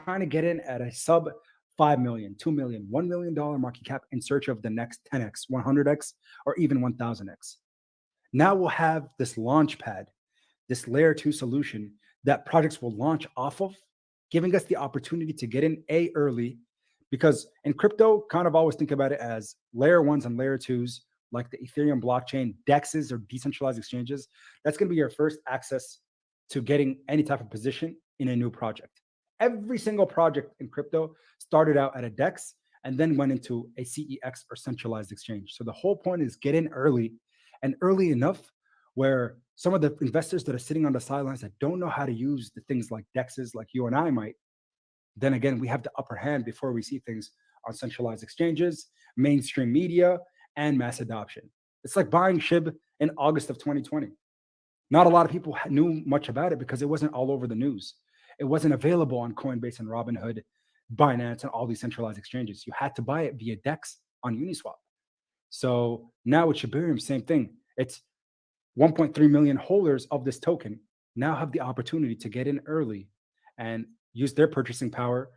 Trying to get in at a sub 5 million, 2 million, $1 million market cap in search of the next 10x, 100x, or even 1000x. Now we'll have this launch pad, this layer two solution that projects will launch off of, giving us the opportunity to get in early. Because in crypto, kind of always think about it as layer ones and layer twos, like the Ethereum blockchain, DEXs or decentralized exchanges. That's going to be your first access to getting any type of position in a new project. Every single project in crypto started out at a DEX and then went into a CEX or centralized exchange. So the whole point is get in early and early enough where some of the investors that are sitting on the sidelines that don't know how to use the things like DEXs, like you and I might, then again, we have the upper hand before we see things on centralized exchanges, mainstream media, and mass adoption. It's like buying SHIB in August of 2020. Not a lot of people knew much about it because it wasn't all over the news. It wasn't available on Coinbase and Robinhood, Binance, and all these centralized exchanges. You had to buy it via DEX on Uniswap. So now with Shibarium, same thing. It's 1.3 million holders of this token now have the opportunity to get in early and use their purchasing power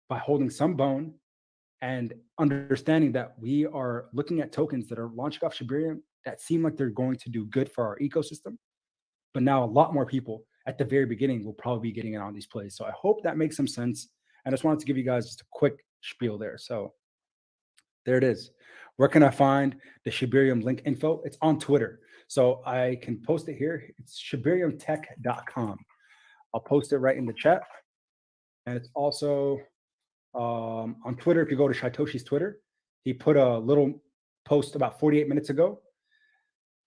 by holding some bone and understanding that we are looking at tokens that are launching off Shibarium that seem like they're going to do good for our ecosystem. But now a lot more people at the very beginning will probably be getting in on these plays. So I hope that makes some sense. And I just wanted to give you guys just a quick spiel there. So there it is. Where can I find the Shibarium link info? It's on Twitter. So I can post it here. It's shibariumtech.com. I'll post it right in the chat. And it's also on Twitter. If you go to Shytoshi's Twitter, he put a little post about 48 minutes ago.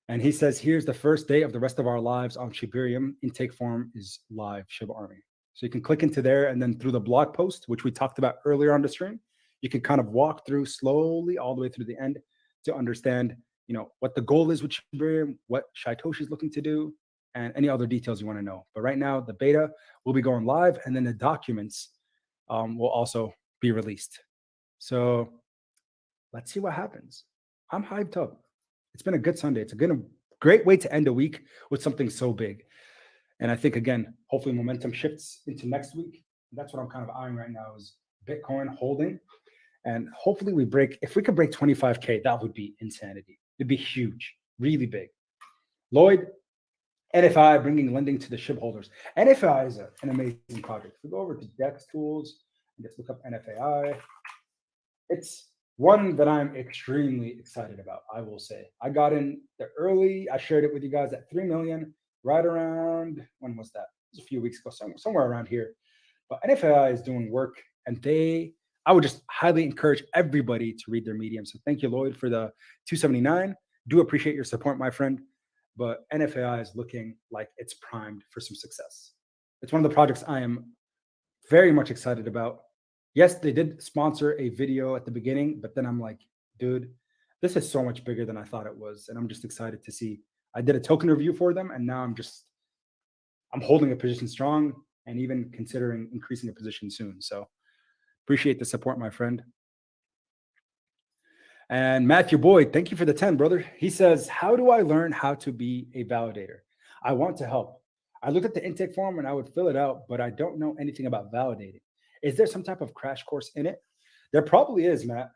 And he says, here's the first day of the rest of our lives on Shibarium. Intake form is live, Shib Army. So you can click into there, and then through the blog post, which we talked about earlier on the stream, you can kind of walk through slowly all the way through the end to understand, what the goal is with Shibarium, what Shytoshi is looking to do, and any other details you want to know. But right now, the beta will be going live, and then the documents will also be released. So let's see what happens. I'm hyped up. It's been a good Sunday. It's a great way to end a week with something so big. And I think, again, hopefully momentum shifts into next week. That's what I'm kind of eyeing right now is Bitcoin holding. And hopefully if we could break 25K, that would be insanity. It'd be huge, really big. Lloyd, NFI bringing lending to the SHIB holders. NFI is an amazing project. If we go over to DEX tools and just look up NFAI, it's one that I'm extremely excited about, I will say. I got in the early, I shared it with you guys at 3 million, right around, when was that? It was a few weeks ago, somewhere around here. But NFAI is doing work, and I would just highly encourage everybody to read their Medium. So thank you, Lloyd, for the 279. Do appreciate your support, my friend. But NFAI is looking like it's primed for some success. It's one of the projects I am very much excited about. Yes, they did sponsor a video at the beginning, but then I'm like, dude, this is so much bigger than I thought it was. And I'm just excited to see. I did a token review for them, and now I'm holding a position strong and even considering increasing a position soon. So appreciate the support, my friend. And Matthew Boyd, thank you for the 10, brother. He says, how do I learn how to be a validator? I want to help. I looked at the intake form and I would fill it out, but I don't know anything about validating. Is there some type of crash course in it? There probably is, Matt.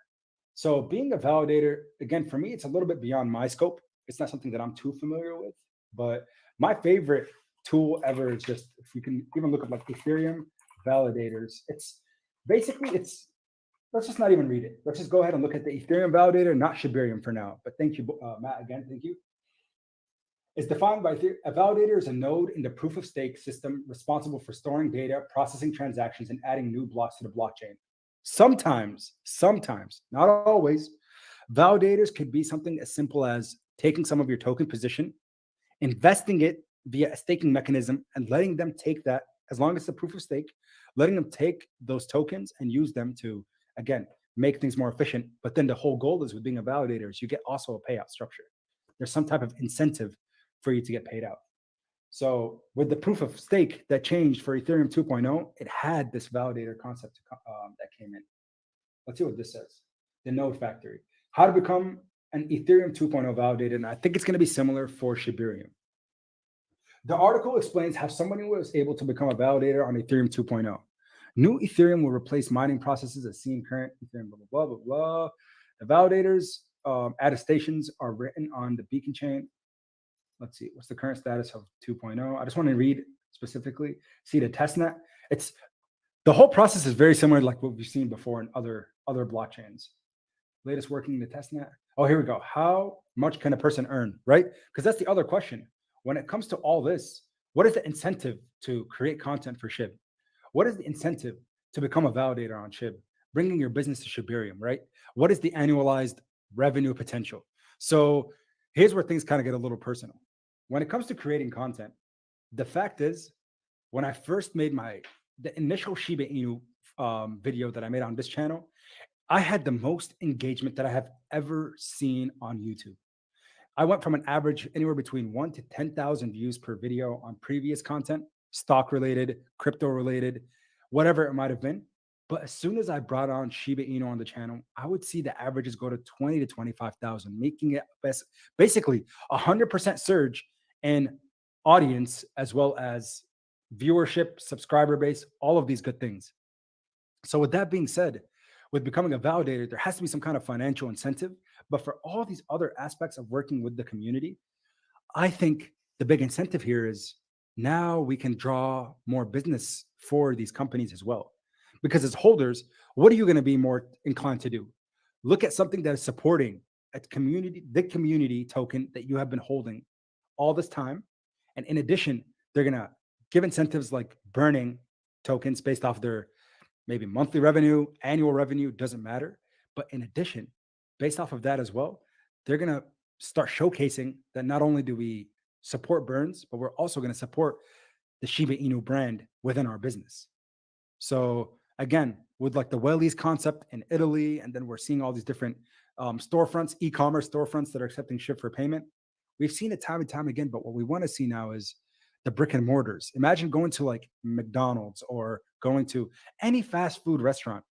So being a validator, again, for me, it's a little bit beyond my scope. It's not something that I'm too familiar with, but my favorite tool ever is just, if we can even look at like Ethereum validators, let's just not even read it. Let's just go ahead and look at the Ethereum validator, not Shibarium for now. But thank you, Matt, again, thank you. Is defined by a validator is a node in the proof of stake system responsible for storing data, processing transactions, and adding new blocks to the blockchain. Sometimes, not always, validators could be something as simple as taking some of your token position, investing it via a staking mechanism, and letting them take that, as long as it's a proof of stake, letting them take those tokens and use them to, again, make things more efficient. But then the whole goal is with being a validator is you get also a payout structure. There's some type of incentive for you to get paid out. So with the proof of stake that changed for Ethereum 2.0, it had this validator concept that came in. Let's see what this says. The node factory. How to become an Ethereum 2.0 validator. And I think it's going to be similar for Shibarium. The article explains how somebody was able to become a validator on Ethereum 2.0. New Ethereum will replace mining processes as seen current Ethereum, blah, blah, blah, blah, blah. The validators attestations are written on the beacon chain. Let's see, what's the current status of 2.0? I just want to read specifically. See the testnet. It's the whole process is very similar to like what we've seen before in other blockchains. Latest working in the testnet. Oh, here we go. How much can a person earn, right? Because that's the other question. When it comes to all this, what is the incentive to create content for SHIB? What is the incentive to become a validator on SHIB? Bringing your business to Shibarium, right? What is the annualized revenue potential? So here's where things kind of get a little personal. When it comes to creating content, the fact is, when I first made the initial Shiba Inu video that I made on this channel, I had the most engagement that I have ever seen on YouTube. I went from an average anywhere between 1 to 10,000 views per video on previous content, stock related, crypto related, whatever it might have been. But as soon as I brought on Shiba Inu on the channel, I would see the averages go to 20 to 25,000, making it basically 100% surge in audience as well as viewership, subscriber base, all of these good things. So with that being said, with becoming a validator, there has to be some kind of financial incentive. But for all these other aspects of working with the community, I think the big incentive here is now we can draw more business for these companies as well. Because as holders, what are you going to be more inclined to do? Look at something that is supporting the community token that you have been holding all this time. And in addition, they're going to give incentives like burning tokens based off their maybe monthly revenue, annual revenue, doesn't matter. But in addition, based off of that as well, they're going to start showcasing that not only do we support burns, but we're also going to support the Shiba Inu brand within our business. So again, with like the Wellies concept in Italy, and then we're seeing all these different storefronts, e-commerce storefronts that are accepting SHIB for payment. We've seen it time and time again, but what we want to see now is the brick and mortars. Imagine going to like McDonald's or going to any fast food restaurant,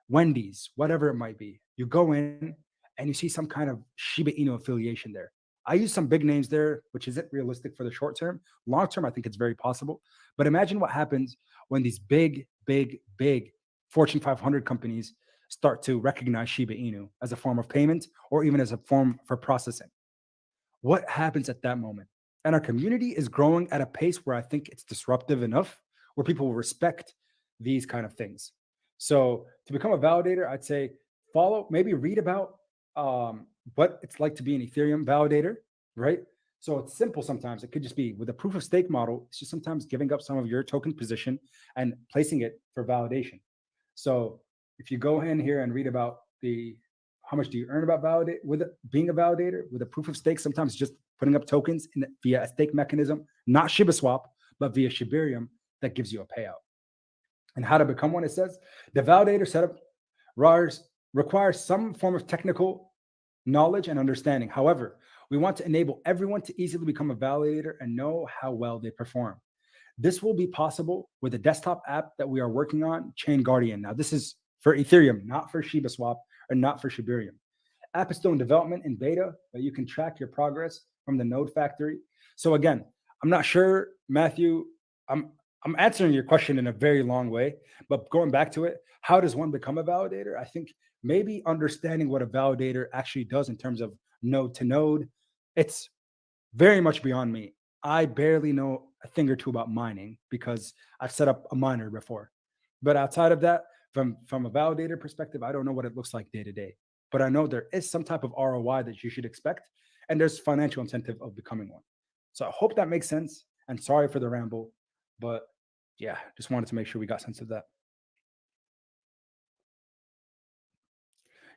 Wendy's, whatever it might be. You go in and you see some kind of Shiba Inu affiliation there. I use some big names there, which isn't realistic for the short term. Long term, I think it's very possible. But imagine what happens when these big Fortune 500 companies start to recognize Shiba Inu as a form of payment or even as a form for processing. What happens at that moment? And our community is growing at a pace where I think it's disruptive enough where people will respect these kind of things. So to become a validator, I'd say maybe read about what it's like to be an Ethereum validator, right? So it's simple sometimes. It could just be with a proof of stake model. It's just sometimes giving up some of your token position and placing it for validation. So if you go in here and read about how much do you earn about being a validator with a proof of stake, sometimes just putting up tokens via a stake mechanism, not Shiba Swap, but via Shibarium that gives you a payout. And how to become one, it says the validator setup requires some form of technical knowledge and understanding. However, we want to enable everyone to easily become a validator and know how well they perform. This will be possible with a desktop app that we are working on, Chain Guardian. Now, this is for Ethereum, not for Shiba Swap or not for Shibarium. App is still in development in beta, but you can track your progress from the node factory. So again, I'm not sure, Matthew, I'm answering your question in a very long way, but going back to it, how does one become a validator? I think maybe understanding what a validator actually does in terms of node to node, it's very much beyond me. I barely know a thing or two about mining because I've set up a miner before. But outside of that, from a validator perspective, I don't know what it looks like day to day. But I know there is some type of ROI that you should expect, and there's financial incentive of becoming one. So I hope that makes sense. And sorry for the ramble, but yeah, just wanted to make sure we got sense of that.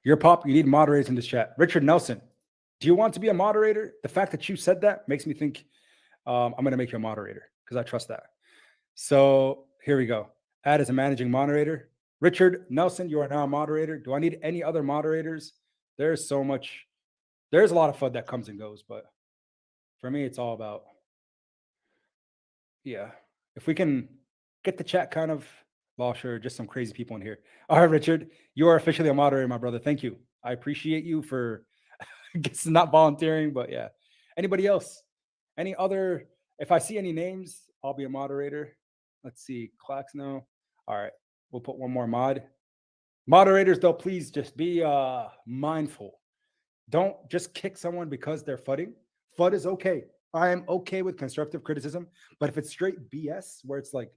Your pop, you need moderators in this chat. Richard Nelson, do you want to be a moderator? The fact that you said that makes me think I'm going to make you a moderator because I trust that. So here we go. Add as a managing moderator. Richard Nelson, you are now a moderator. Do I need any other moderators? There's so much. There's a lot of FUD that comes and goes, but for me, it's all about, yeah. If we can get the chat kind of, well, sure, just some crazy people in here. All right, Richard, you are officially a moderator, my brother. Thank you. I appreciate you for, I guess, not volunteering, but yeah. Anybody else? Any other? If I see any names, I'll be a moderator. Let's see. Clacks, no. All right. We'll put one more mod. Moderators, though, please just be mindful. Don't just kick someone because they're fudding. FUD is okay. I am okay with constructive criticism, but if it's straight BS where it's like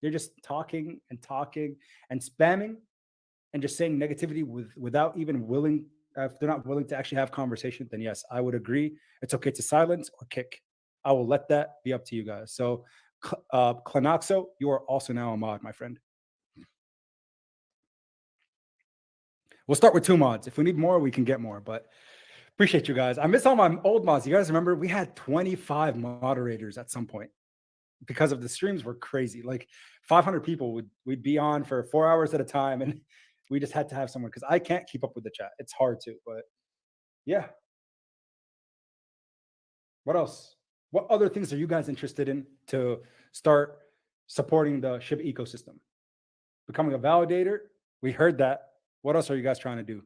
you're just talking and spamming and just saying negativity without even willing, if they're not willing to actually have conversation, then yes, I would agree. It's okay to silence or kick. I will let that be up to you guys. So, Clanoxo, you are also now a mod, my friend. We'll start with 2 mods. If we need more, we can get more, but appreciate you guys. I miss all my old mods. You guys remember we had 25 moderators at some point because of the streams were crazy. Like 500 people we'd be on for 4 hours at a time, and we just had to have someone because I can't keep up with the chat. It's hard to, but yeah. What else? What other things are you guys interested in to start supporting the SHIB ecosystem? Becoming a validator? We heard that. What else are you guys trying to do?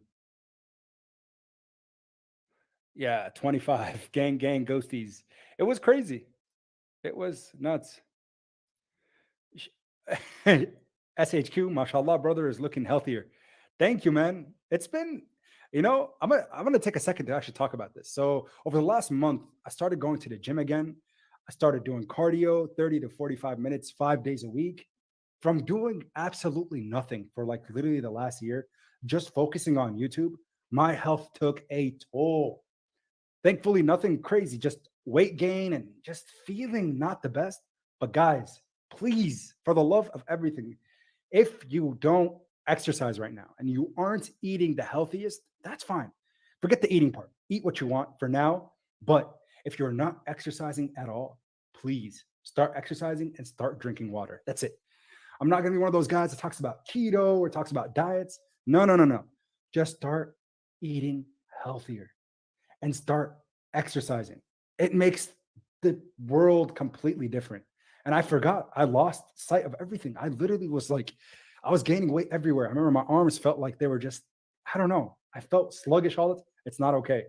Yeah, 25 gang ghosties. It was crazy. It was nuts. SHQ, mashallah, brother, is looking healthier. Thank you, man. It's been, I'm gonna take a second to actually talk about this. So over the last month, I started going to the gym again. I started doing cardio, 30 to 45 minutes, 5 days a week. From doing absolutely nothing for like literally the last year, just focusing on YouTube, my health took a toll. Thankfully, nothing crazy, just weight gain and just feeling not the best. But guys, please, for the love of everything, if you don't exercise right now and you aren't eating the healthiest, that's fine. Forget the eating part. Eat what you want for now. But if you're not exercising at all, please start exercising and start drinking water. That's it. I'm not going to be one of those guys that talks about keto or talks about diets. No, no, no, no. Just start eating healthier and start exercising. It makes the world completely different. And I forgot, I lost sight of everything. I literally was like, I was gaining weight everywhere. I remember my arms felt like they were just, I don't know. I felt sluggish all the time. It's not okay.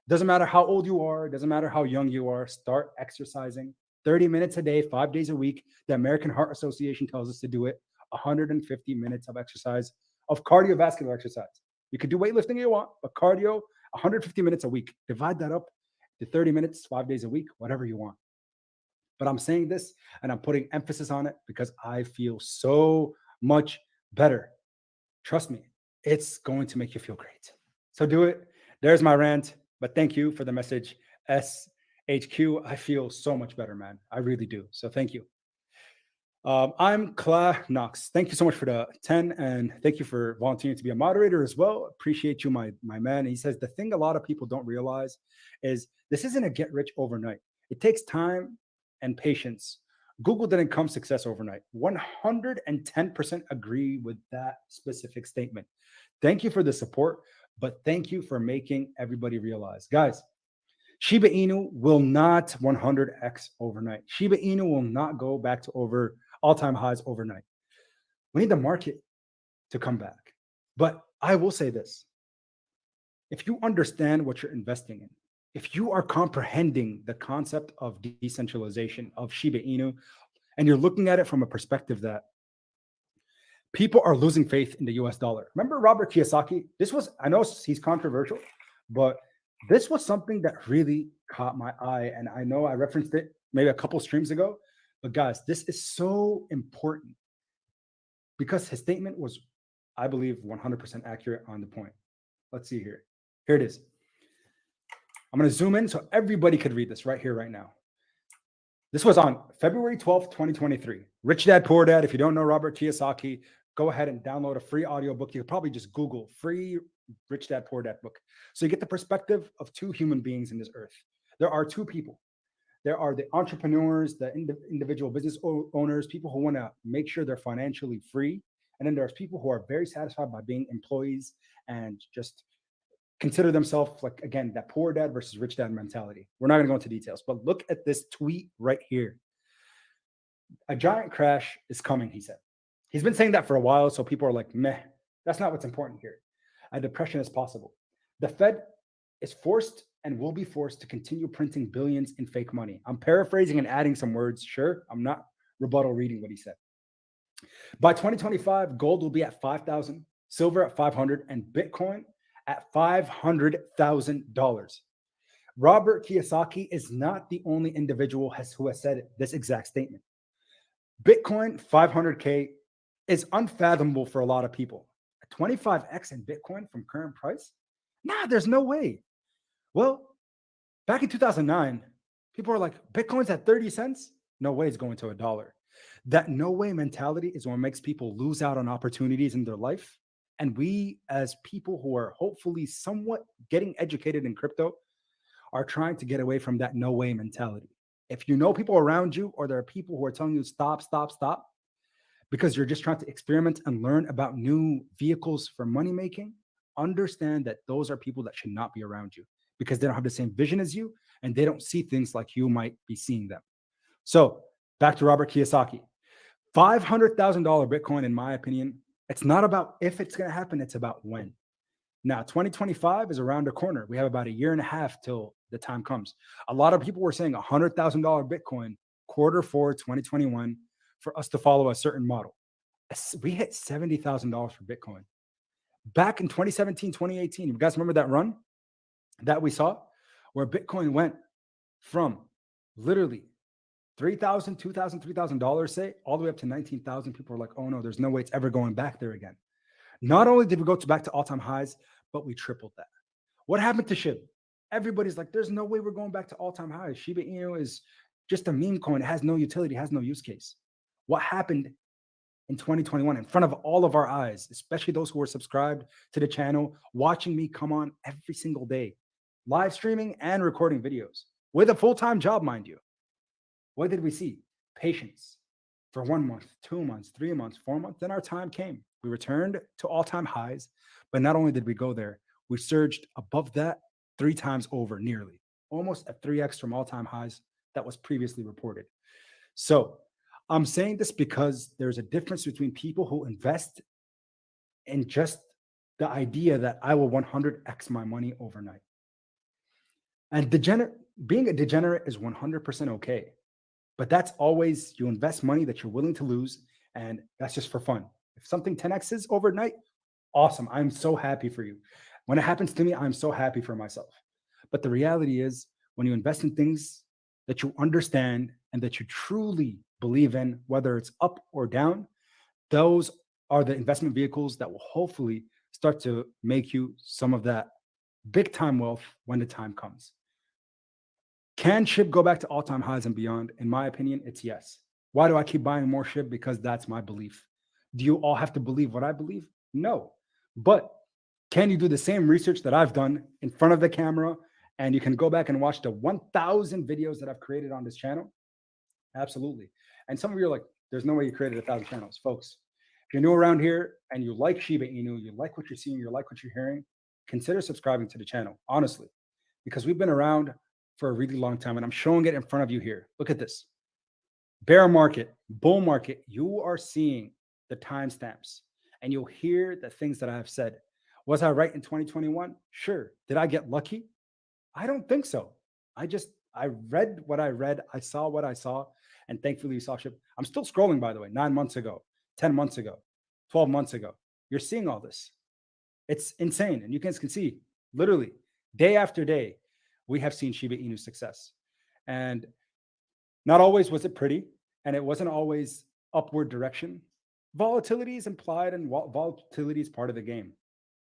Doesn't matter how old you are, doesn't matter how young you are, start exercising 30 minutes a day, 5 days a week. The American Heart Association tells us to do it. 150 minutes of exercise, of cardiovascular exercise. You can do weightlifting if you want, but cardio, 150 minutes a week. Divide that up to 30 minutes, 5 days a week, whatever you want. But I'm saying this and I'm putting emphasis on it because I feel so much better. Trust me, it's going to make you feel great. So do it. There's my rant. But thank you for the message, SHQ. I feel so much better, man. I really do. So thank you. I'm Cla Knox. Thank you so much for the 10, and thank you for volunteering to be a moderator as well. Appreciate you, my man. He says the thing a lot of people don't realize is this isn't a get rich overnight. It takes time and patience. Google didn't come success overnight. 110% agree with that specific statement. Thank you for the support, but thank you for making everybody realize. Guys, Shiba Inu will not 100x overnight. Shiba Inu will not go back to over all-time highs overnight. We need the market to come back. But I will say this. If you understand what you're investing in, if you are comprehending the concept of decentralization of Shiba Inu, and you're looking at it from a perspective that people are losing faith in the US dollar. Remember Robert Kiyosaki? This was, I know he's controversial, but this was something that really caught my eye. And I know I referenced it maybe a couple streams ago, but guys, this is so important because his statement was, I believe, 100% accurate on the point. Let's see here. Here it is. I'm going to zoom in so everybody could read this right here, right now. This was on February 12th, 2023. Rich Dad, Poor Dad. If you don't know Robert Kiyosaki, go ahead and download a free audiobook. You could probably just Google free Rich Dad, Poor Dad book. So you get the perspective of two human beings in this earth. There are two people. There are the entrepreneurs, the individual business owners, people who want to make sure they're financially free. And then there's people who are very satisfied by being employees and just consider themselves like, again, that poor dad versus rich dad mentality. We're not going to go into details, but look at this tweet right here. A giant crash is coming, he said. He's been saying that for a while, so people are like, meh, that's not what's important here. A depression is possible. The Fed is forced and will be forced to continue printing billions in fake money. I'm paraphrasing and adding some words. Sure, I'm not rebuttal reading what he said. By 2025, gold will be at 5,000, silver at 500, and Bitcoin at $500,000. Robert Kiyosaki is not the only individual who has said this exact statement. Bitcoin 500K is unfathomable for a lot of people. A 25x in Bitcoin from current price? Nah, there's no way. Well, back in 2009, people were like, Bitcoin's at 30 cents? No way it's going to $1. That no way mentality is what makes people lose out on opportunities in their life. And we, as people who are hopefully somewhat getting educated in crypto, are trying to get away from that no way mentality. If you know people around you, or there are people who are telling you stop, stop, stop, because you're just trying to experiment and learn about new vehicles for money making, understand that those are people that should not be around you because they don't have the same vision as you and they don't see things like you might be seeing them. So back to Robert Kiyosaki. $500,000 Bitcoin, in my opinion, it's not about if it's going to happen, it's about when. Now, 2025 is around the corner. We have about a year and a half till the time comes. A lot of people were saying $100,000 Bitcoin, Q4 2021, for us to follow a certain model. We hit $70,000 for Bitcoin. Back in 2017, 2018, you guys remember that run that we saw where Bitcoin went from literally $3,000, $2,000, $3,000, say, all the way up to 19,000. People were like, oh no, there's no way it's ever going back there again. Not only did we go back to all-time highs, but we tripled that. What happened to SHIB? Everybody's like, there's no way we're going back to all-time highs. Shiba Inu is just a meme coin. It has no utility, it has no use case. What happened in 2021 in front of all of our eyes, especially those who were subscribed to the channel, watching me come on every single day, live streaming and recording videos with a full-time job, mind you. What did we see? Patience for 1 month, 2 months, 3 months, 4 months. Then our time came. We returned to all-time highs. But not only did we go there, we surged above that 3 times over, nearly almost at 3x from all-time highs that was previously reported. So I'm saying this because there's a difference between people who invest in just the idea that I will 100x my money overnight. And being a degenerate is 100% okay. But that's always, you invest money that you're willing to lose, and that's just for fun. If something 10x's overnight, awesome. I'm so happy for you. When it happens to me, I'm so happy for myself. But the reality is, when you invest in things that you understand and that you truly believe in, whether it's up or down, those are the investment vehicles that will hopefully start to make you some of that big time wealth when the time comes. Can SHIB go back to all-time highs and beyond? In my opinion, it's yes. Why do I keep buying more SHIB? Because that's my belief. Do you all have to believe what I believe? No. But can you do the same research that I've done in front of the camera, and you can go back and watch the 1,000 videos that I've created on this channel? Absolutely. And some of you are like, there's no way you created 1,000 channels. Folks, if you're new around here and you like Shiba Inu, you like what you're seeing, you like what you're hearing, consider subscribing to the channel, honestly, because we've been around for a really long time, and I'm showing it in front of you here. Look at this. Bear market, bull market, you are seeing the timestamps, and you'll hear the things that I have said. Was I right in 2021? Sure. Did I get lucky? I don't think so. I read what I read. I saw what I saw, and thankfully we saw SHIB. I'm still scrolling, by the way, 9 months ago, 10 months ago, 12 months ago. You're seeing all this. It's insane. And you guys can see, literally, day after day, we have seen Shiba Inu success. And not always was it pretty, and it wasn't always upward direction. Volatility is implied, and volatility is part of the game.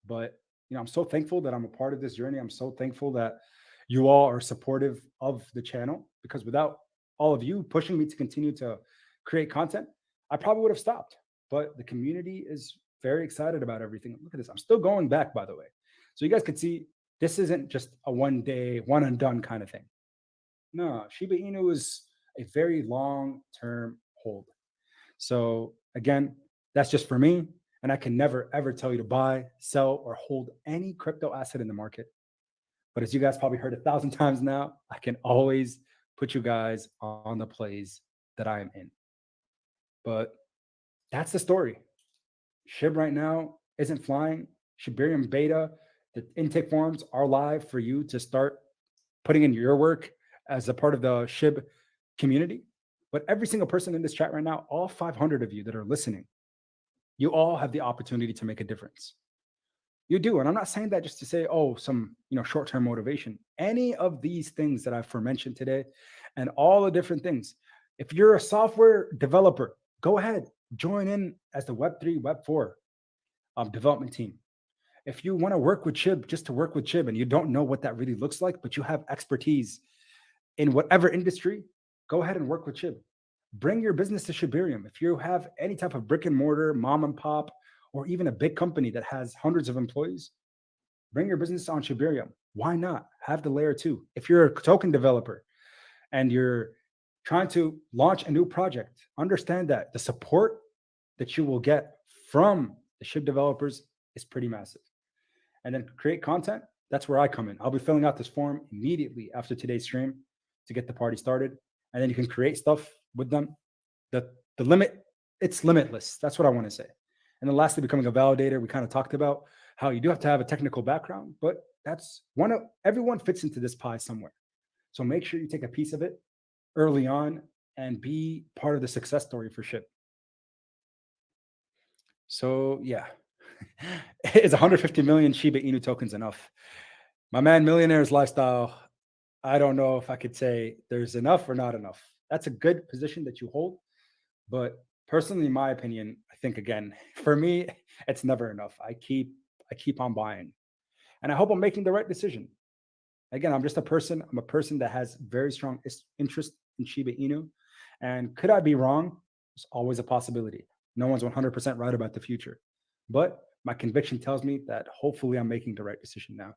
But I'm so thankful that I'm a part of this journey. I'm so thankful that you all are supportive of the channel, because without all of you pushing me to continue to create content, I probably would have stopped. But the community is very excited about everything. Look at this. I'm still going back, by the way. So you guys could see this isn't just a one day, one and done kind of thing. No, Shiba Inu is a very long term hold. So again, that's just for me. And I can never ever tell you to buy, sell, or hold any crypto asset in the market. But as you guys probably heard 1,000 times now, I can always put you guys on the plays that I am in. But that's the story. SHIB right now isn't flying. Shibarium beta, the intake forms are live for you to start putting in your work as a part of the SHIB community. But every single person in this chat right now, all 500 of you that are listening, you all have the opportunity to make a difference. You do. And I'm not saying that just to say, oh, some short-term motivation. Any of these things that I've mentioned today and all the different things. If you're a software developer, go ahead, join in as the Web3, Web4 development team. If you want to work with SHIB, just to work with SHIB, and you don't know what that really looks like, but you have expertise in whatever industry, go ahead and work with SHIB. Bring your business to Shibarium. If you have any type of brick and mortar, mom and pop, or even a big company that has hundreds of employees, bring your business on Shibarium. Why not? Have the layer 2. If you're a token developer and you're trying to launch a new project, understand that the support that you will get from the SHIB developers is pretty massive. And then create content, that's where I come in. I'll be filling out this form immediately after today's stream to get the party started. And then you can create stuff with them. The limit, it's limitless. That's what I want to say. And then lastly, becoming a validator. We kind of talked about how you do have to have a technical background, but that's everyone fits into this pie somewhere. So make sure you take a piece of it early on and be part of the success story for SHIB. So yeah, is 150 million Shiba Inu tokens enough? My man, Millionaire's Lifestyle, I don't know if I could say there's enough or not enough. That's a good position that you hold. But personally, in my opinion, I think, again, for me, it's never enough. I keep on buying. And I hope I'm making the right decision. Again, I'm just a person. I'm a person that has very strong interest in Shiba Inu. And could I be wrong? It's always a possibility. No one's 100% right about the future. But my conviction tells me that hopefully I'm making the right decision now.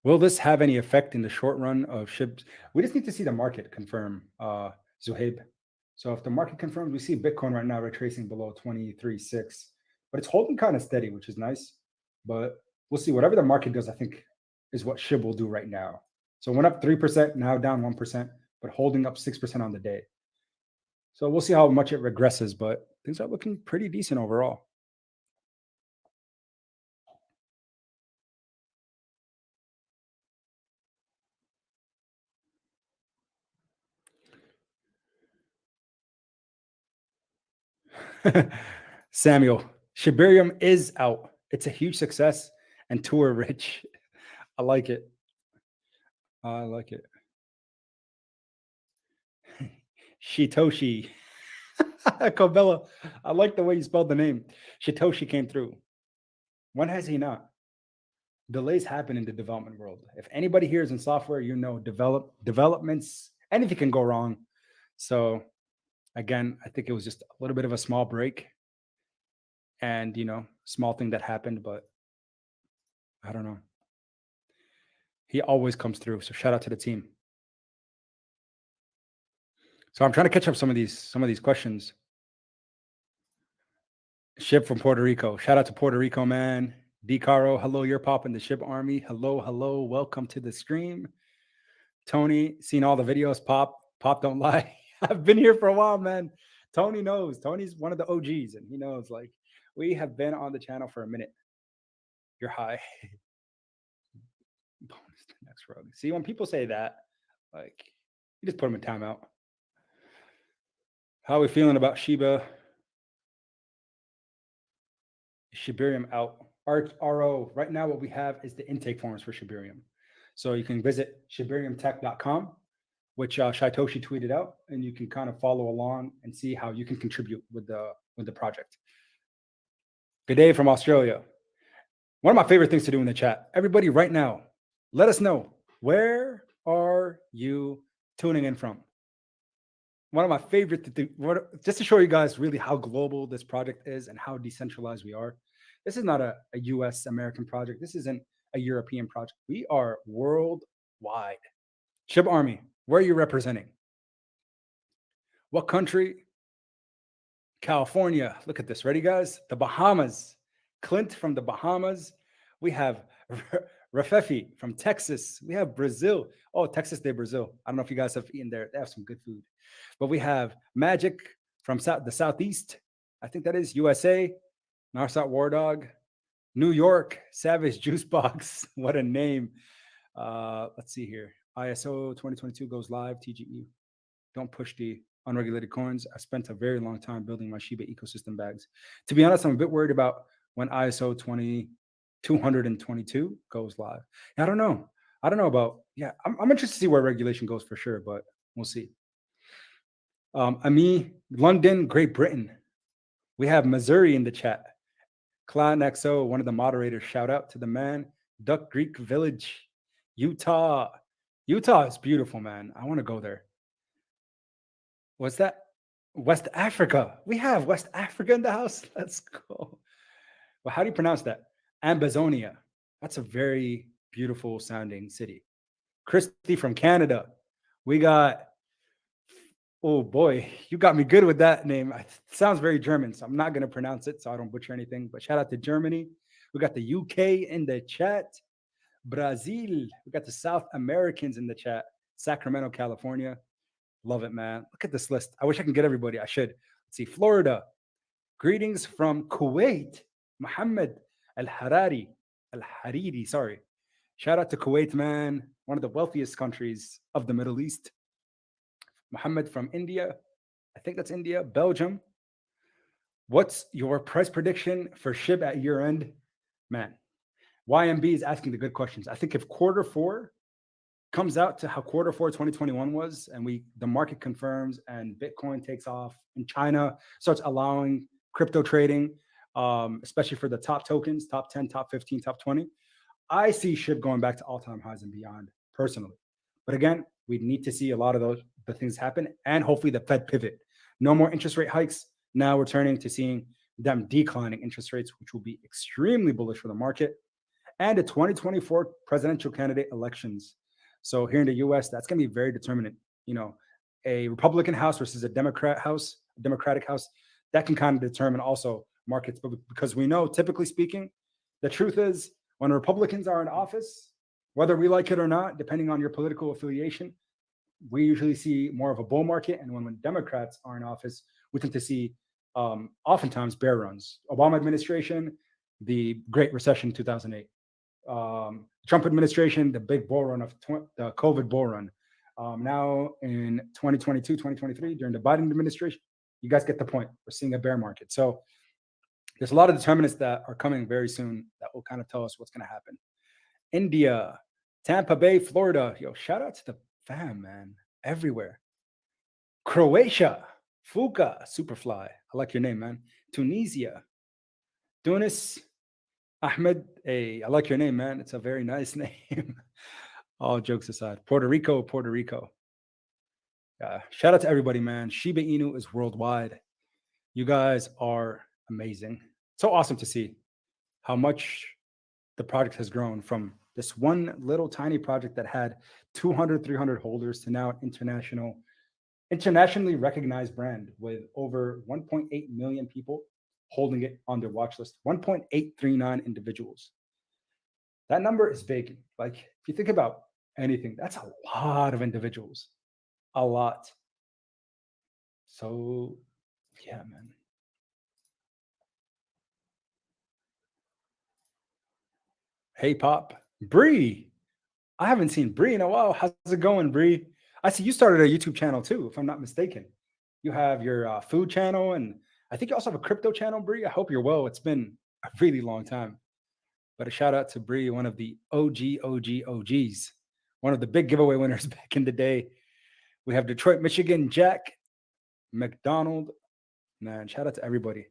Will this have any effect in the short run of SHIBs? We just need to see the market confirm, Zuhaib. So if the market confirms, we see Bitcoin right now retracing below 23.6, but it's holding kind of steady, which is nice. But we'll see. Whatever the market does, I think, is what SHIB will do right now. So it went up 3%, now down 1%, but holding up 6% on the day. So we'll see how much it regresses, but things are looking pretty decent overall. Samuel, Shibarium is out. It's a huge success and tour rich. I like it. I like it. Shitoshi. Kobella. I like the way you spelled the name. Shitoshi came through. When has he not? Delays happen in the development world. If anybody here is in software, developments, anything can go wrong. So again, I think it was just a little bit of a small break and, small thing that happened, but I don't know. He always comes through. So shout out to the team. So I'm trying to catch up some of these questions. SHIB from Puerto Rico. Shout out to Puerto Rico, man. D Caro, hello, you're popping the SHIB army. Hello. Welcome to the stream. Tony, seen all the videos. Pop, don't lie. I've been here for a while, man. Tony knows. Tony's one of the OGs, and he knows, like, we have been on the channel for a minute. You're high. Bonus the next rug. See, when people say that, like, you just put them in timeout. How are we feeling about Shiba? Shibarium out. RO. Right now, what we have is the intake forms for Shibarium. So you can visit shibariumtech.com, which Shitoshi tweeted out, and you can kind of follow along and see how you can contribute with the project. Good day from Australia. One of my favorite things to do in the chat. Everybody right now, let us know, Where are you tuning in from? One of my favorite to do, just to show you guys really how global this project is and how decentralized we are. This is not a US American project. This isn't a European project. We are worldwide. Shib Army, where are you representing? What country? California. Look at this. Ready, guys? The Bahamas. Clint from the Bahamas. We have Rafefi from Texas. We have Brazil. Oh, Texas de Brazil. I don't know if you guys have eaten there. They have some good food. But we have Magic from the Southeast. I think that is USA. Narsat War Dog. New York. Savage Juice Box. What a name. Let's see here. ISO 2022 goes live. TGE. Don't push the unregulated coins. I spent a very long time building my Shiba ecosystem bags. To be honest, I'm a bit worried about when ISO 222 goes live. I don't know. I don't know about, yeah, I'm interested to see where regulation goes for sure, but we'll see. Ami, London, Great Britain. We have Missouri in the chat. Clan XO, one of the moderators, shout out to the man. Duck Creek Village, Utah. Utah is beautiful, man. I want to go there. What's that? West Africa. We have West Africa in the house. Let's go. Well, how do you pronounce that? Ambazonia. That's a very beautiful sounding city. Christy from Canada. We got, oh boy, you got me good with that name. It sounds very German, so I'm not going to pronounce it so I don't butcher anything. But shout out to Germany. We got the UK in the chat. Brazil. We got the South Americans in the chat. Sacramento, California. Love it, man. Look at this list. I wish I can get everybody. I should. Let's see. Florida. Greetings from Kuwait. Mohammed Al Hariri. Sorry. Shout out to Kuwait, man. One of the wealthiest countries of the Middle East. Mohammed from India. I think that's India. Belgium. What's your price prediction for SHIB at year end? Man, YMB is asking the good questions. I think if quarter four comes out to how quarter four 2021 was, and the market confirms and Bitcoin takes off and China starts allowing crypto trading, especially for the top tokens, top 10, top 15, top 20, I see SHIB going back to all-time highs and beyond personally. But again, we need to see a lot of the things happen, and hopefully the Fed pivot. No more interest rate hikes. Now we're turning to seeing them declining interest rates, which will be extremely bullish for the market. And the 2024 presidential candidate elections. So here in the US, that's going to be very determinant. You know, a Republican House versus a Democratic House, that can kind of determine also markets. But because we know, typically speaking, the truth is when Republicans are in office, whether we like it or not, depending on your political affiliation, we usually see more of a bull market. And when Democrats are in office, we tend to see oftentimes bear runs. Obama administration, the Great Recession 2008. Trump administration, the big bull run of the COVID bull run. Now in 2022, 2023, during the Biden administration, you guys get the point. We're seeing a bear market. So there's a lot of determinants that are coming very soon that will kind of tell us what's going to happen. India, Tampa Bay, Florida. Yo, shout out to the fam, man. Everywhere. Croatia, Fuka, Superfly. I like your name, man. Tunisia, Tunis, Ahmed. Hey, I like your name, man. It's a very nice name. All jokes aside. Puerto Rico. Shout out to everybody, man. Shiba Inu is worldwide. You guys are amazing. So awesome to see how much the project has grown from this one little tiny project that had 200, 300 holders to now an internationally recognized brand with over 1.8 million people holding it on their watch list. 1.839 individuals. That number is big. Like if you think about anything, that's a lot of individuals. A lot. So yeah, man. Hey Pop. Bree. I haven't seen Bree in a while. How's it going, Bree? I see you started a YouTube channel too, if I'm not mistaken. You have your food channel, and I think you also have a crypto channel, Bree. I hope you're well. It's been a really long time. But a shout out to Bree, one of the OGs, one of the big giveaway winners back in the day. We have Detroit, Michigan, Jack, McDonald. Man, shout out to everybody.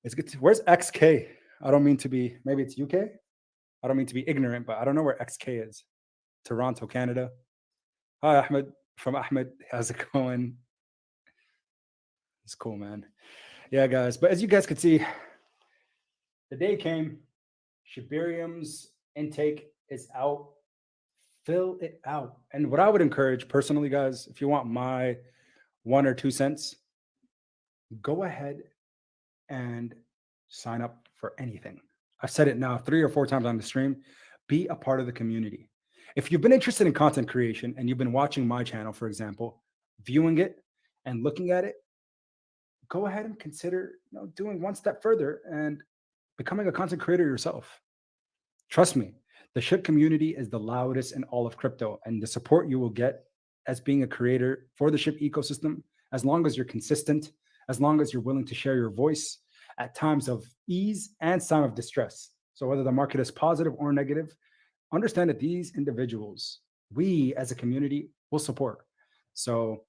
It's good. Where's XK? I don't mean to be, maybe it's UK. I don't mean to be ignorant, but I don't know where XK is. Toronto, Canada. Hi, Ahmed from Ahmed. How's it going? It's cool, man. Yeah, guys. But as you guys could see, the day came. Shibarium's intake is out. Fill it out. And what I would encourage personally, guys, if you want my 1 or 2 cents, go ahead and sign up for anything. I've said it now 3 or 4 times on the stream. Be a part of the community. If you've been interested in content creation and you've been watching my channel, for example, viewing it and looking at it, go ahead and consider doing one step further and becoming a content creator yourself. Trust me, the SHIB community is the loudest in all of crypto, and the support you will get as being a creator for the SHIB ecosystem, as long as you're consistent, as long as you're willing to share your voice at times of ease and time of distress. So whether the market is positive or negative, understand that these individuals, we as a community will support. So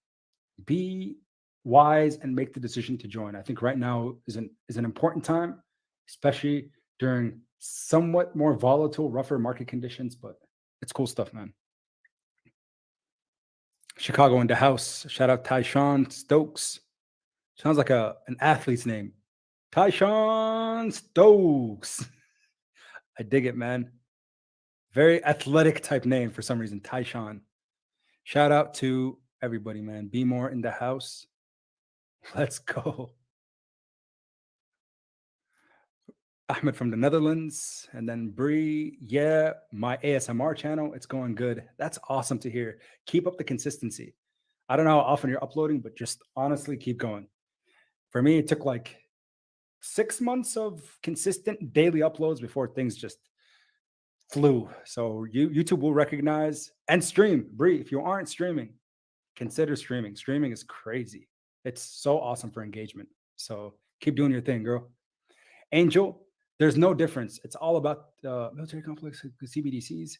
be wise and make the decision to join. I think right now is an important time, especially during somewhat more volatile, rougher market conditions, but it's cool stuff, man. Chicago in the house. Shout out Tyshawn Stokes. Sounds like an athlete's name. Tyshawn Stokes. I dig it, man. Very athletic type name for some reason. Tyshawn. Shout out to everybody, man. Be more in the house. Let's go. Ahmed from the Netherlands, and then Bree. Yeah, my ASMR channel, it's going good. That's awesome to hear. Keep up the consistency. I don't know how often you're uploading, but just honestly keep going. For me, it took like 6 months of consistent daily uploads before things just flew. So YouTube will recognize and stream. Bree, if you aren't streaming, consider streaming. Streaming is crazy. It's so awesome for engagement. So keep doing your thing, girl. Angel, there's no difference. It's all about military complex CBDCs.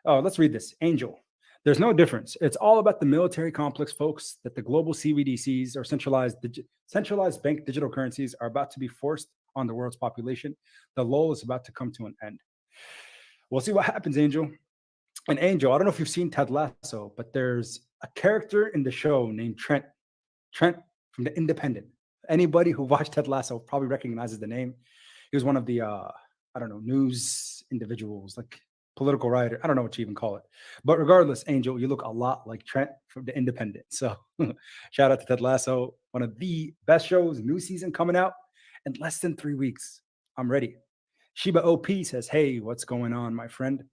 Oh, let's read this. Angel, there's no difference. It's all about the military complex, folks, that the global CBDCs or centralized bank digital currencies are about to be forced on the world's population. The lull is about to come to an end. We'll see what happens, Angel. And Angel, I don't know if you've seen Ted Lasso, but there's a character in the show named Trent. Trent from The Independent. Anybody who watched Ted Lasso probably recognizes the name. He was one of the, I don't know, news individuals, like political writer. I don't know what you even call it. But regardless, Angel, you look a lot like Trent from The Independent. So shout out to Ted Lasso, one of the best shows, new season coming out in less than 3 weeks. I'm ready. Shiba OP says, hey, what's going on, my friend?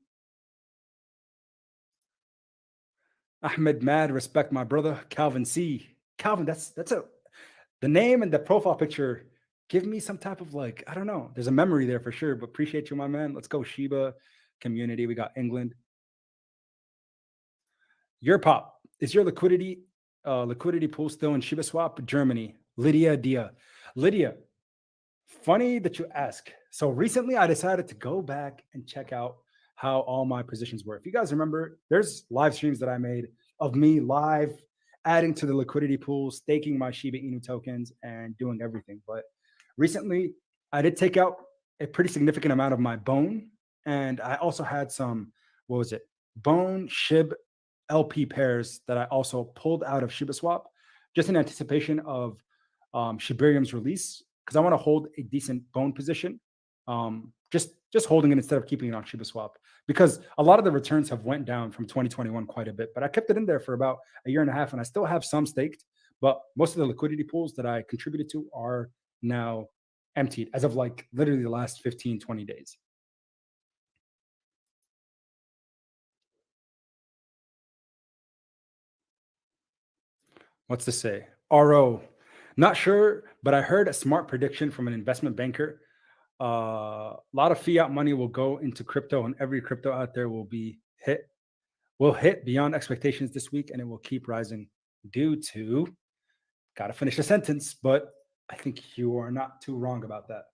Ahmed Mad, respect my brother. Calvin C. Calvin, that's the name and the profile picture give me some type of like, I don't know. There's a memory there for sure, but appreciate you, my man. Let's go, Shiba community. We got England. Your pop. Is your liquidity pool still in Shiba Swap? Germany. Lydia Dia. Lydia, funny that you ask. So recently I decided to go back and check out how all my positions were. If you guys remember, there's live streams that I made of me live adding to the liquidity pool, staking my Shiba Inu tokens, and doing everything. But recently, I did take out a pretty significant amount of my bone, and I also had some, what was it, bone SHIB LP pairs that I also pulled out of ShibaSwap, just in anticipation of Shibarium's release, because I want to hold a decent bone position. Just holding it instead of keeping it on ShibaSwap, because a lot of the returns have went down from 2021 quite a bit, but I kept it in there for about a year and a half, and I still have some staked, but most of the liquidity pools that I contributed to are now emptied as of like literally the last 15, 20 days. What's to say? RO, not sure, but I heard a smart prediction from an investment banker. A lot of fiat money will go into crypto, and every crypto out there will hit beyond expectations this week, and it will keep rising due to, gotta finish the sentence, but I think you are not too wrong about that.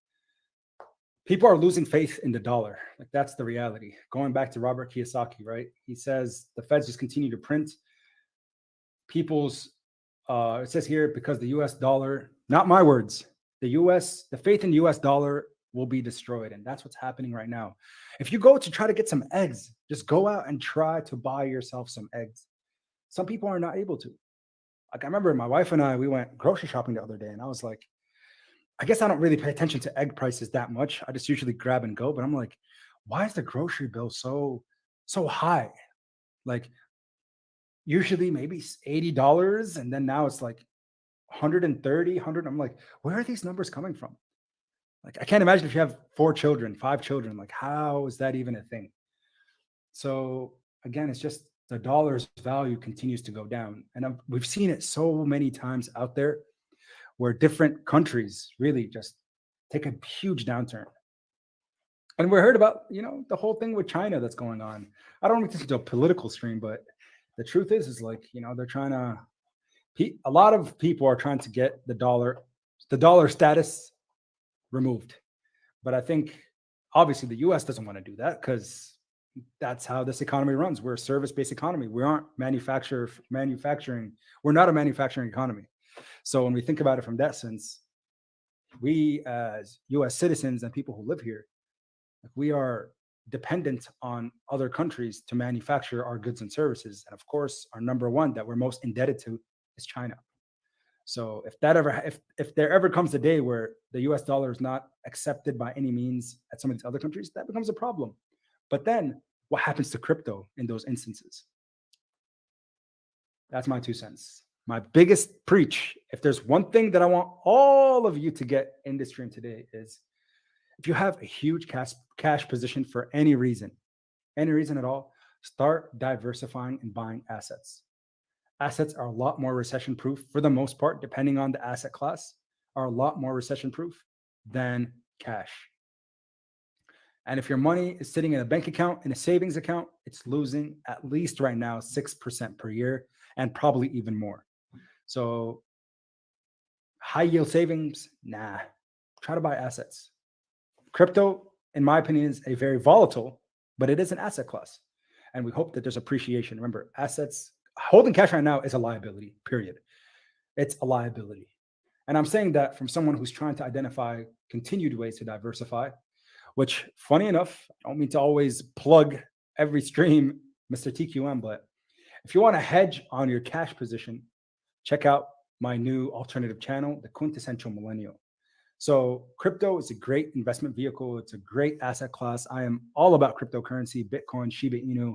People are losing faith in the dollar. Like, that's the reality. Going back to Robert Kiyosaki, right? He says the Feds just continue to print. It says here, because the US dollar, not my words, the faith in the US dollar will be destroyed. And that's what's happening right now. If you go to try to get some eggs Just go out and try to buy yourself some eggs. Some people are not able to. Like I remember my wife and I, we went grocery shopping the other day, and I was like, I guess I don't really pay attention to egg prices that much. I just usually grab and go, but I'm like, why is the grocery bill so high? Like usually maybe $80, and then now it's like 130, 100. I'm like, where are these numbers coming from? Like I can't imagine if you have 4 children, 5 children, like how is that even a thing? So again, it's just the dollar's value continues to go down. And we've seen it so many times out there where different countries really just take a huge downturn. And we heard about, the whole thing with China that's going on. I don't want to get into a political stream, but the truth is like, they're trying to, a lot of people are trying to get the dollar status removed. But I think obviously the US doesn't want to do that because that's how this economy runs. We're a service-based economy. We aren't manufacturing. We're not a manufacturing economy. So when we think about it from that sense, we as US citizens and people who live here, we are dependent on other countries to manufacture our goods and services. And of course, our number one that we're most indebted to is China. So if there ever comes a day where the US dollar is not accepted by any means at some of these other countries, that becomes a problem. But then what happens to crypto in those instances? That's my 2 cents. My biggest preach, if there's one thing that I want all of you to get in this stream today, is if you have a huge cash position for any reason at all, start diversifying and buying assets. Assets are a lot more recession proof for the most part, depending on the asset class, are a lot more recession proof than cash. And if your money is sitting in a bank account, in a savings account, it's losing at least right now 6% per year and probably even more. So high yield savings, nah, try to buy assets. Crypto, in my opinion, is a very volatile, but it is an asset class. And we hope that there's appreciation. Remember, assets, holding cash right now is a liability, period. It's a liability. And I'm saying that from someone who's trying to identify continued ways to diversify, which funny enough, I don't mean to always plug every stream, Mr. TQM, but if you want to hedge on your cash position, check out my new alternative channel, The Quintessential Millennial. So crypto is a great investment vehicle. It's a great asset class. I am all about cryptocurrency, Bitcoin, Shiba Inu,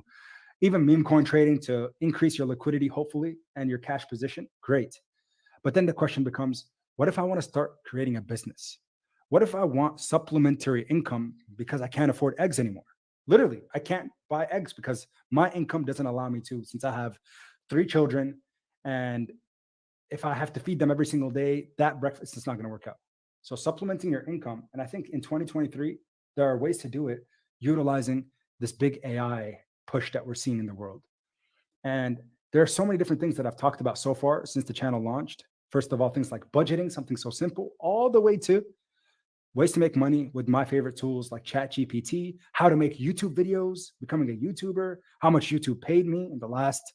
even meme coin trading to increase your liquidity, hopefully, and your cash position. Great. But then the question becomes, what if I want to start creating a business? What if I want supplementary income because I can't afford eggs anymore? Literally, I can't buy eggs because my income doesn't allow me to, since I have 3 children. And if I have to feed them every single day, that breakfast is not going to work out. So supplementing your income. And I think in 2023, there are ways to do it utilizing this big AI push that we're seeing in the world. And there are so many different things that I've talked about so far since the channel launched. First of all, things like budgeting, something so simple, all the way to ways to make money with my favorite tools like ChatGPT, how to make YouTube videos, becoming a YouTuber, how much YouTube paid me in the last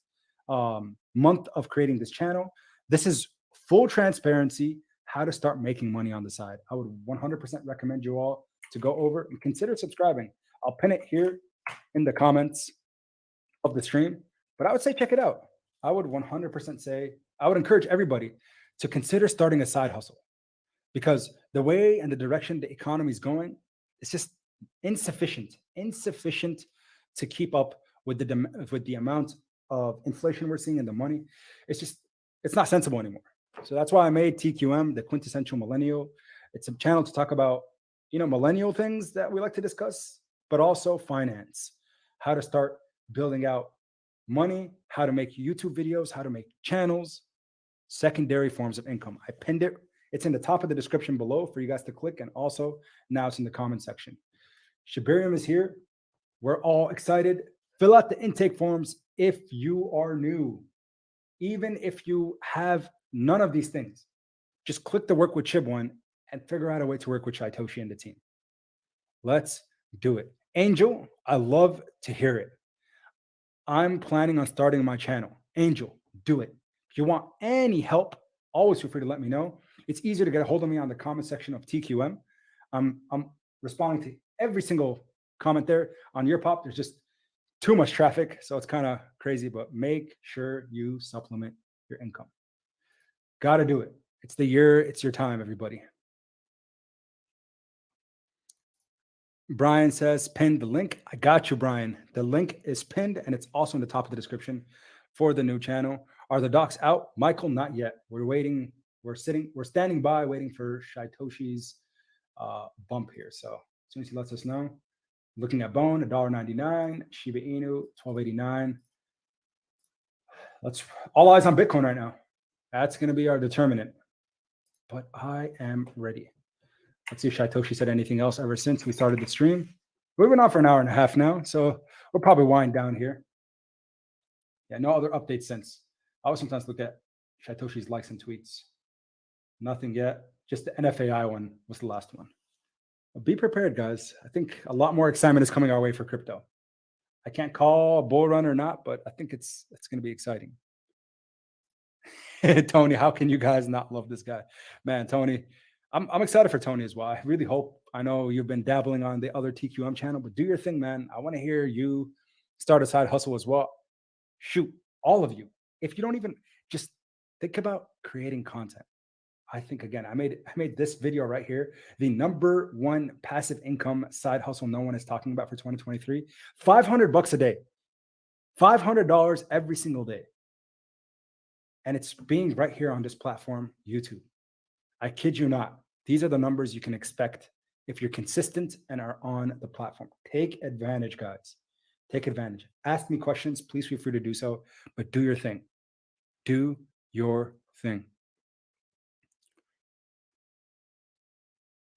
month of creating this channel. This is full transparency, how to start making money on the side. I would 100% recommend you all to go over and consider subscribing. I'll pin it here in the comments of the stream, but I would say check it out. I would 100% say, I would encourage everybody to consider starting a side hustle, because the way and the direction the economy is going, it's just insufficient to keep up with the amount of inflation we're seeing in the money. It's not sensible anymore. So that's why I made TQM, the Quintessential Millennial. It's a channel to talk about, millennial things that we like to discuss, but also finance, how to start building out money, how to make YouTube videos, how to make channels, secondary forms of income. I pinned it. It's in the top of the description below for you guys to click. And also now it's in the comment section. Shibarium is here. We're all excited. Fill out the intake forms if you are new. Even if you have none of these things, just click the work with Chib one and figure out a way to work with Shaitoshi and the team. Let's do it. Angel, I love to hear it. I'm planning on starting my channel. Angel, do it. If you want any help, always feel free to let me know. It's easier to get a hold of me on the comment section of TQM. I'm responding to every single comment there. On your pop, there's just too much traffic, so it's kind of crazy, but make sure you supplement your income. Got to do it. It's the year, it's your time, everybody. Brian says, pin the link. I got you, Brian. The link is pinned and it's also in the top of the description for the new channel. Are the docs out? Michael, not yet. We're waiting. We're standing by waiting for Shaitoshi's bump here. So as soon as he lets us know, looking at Bone, $1.99, Shiba Inu, $12.89. Let's all eyes on Bitcoin right now. That's going to be our determinant. But I am ready. Let's see if Shaitoshi said anything else ever since we started the stream. We've been on for an hour and a half now, so we'll probably wind down here. Yeah, no other updates since. I always sometimes look at Shaitoshi's likes and tweets. Nothing yet. Just the NFAI one was the last one. But be prepared, guys. I think a lot more excitement is coming our way for crypto. I can't call a bull run or not, but I think it's going to be exciting. Tony, how can you guys not love this guy? Man, Tony, I'm excited for Tony as well. I really hope. I know you've been dabbling on the other TQM channel, but do your thing, man. I want to hear you start a side hustle as well. Shoot, all of you. If you don't even just think about creating content. I think again, I made this video right here, the #1 passive income side hustle no one is talking about for 2023. $500 a day, $500 every single day. And it's being right here on this platform, YouTube. I kid you not. These are the numbers you can expect if you're consistent and are on the platform. Take advantage, guys. Take advantage. Ask me questions. Please feel free to do so, but do your thing. Do your thing.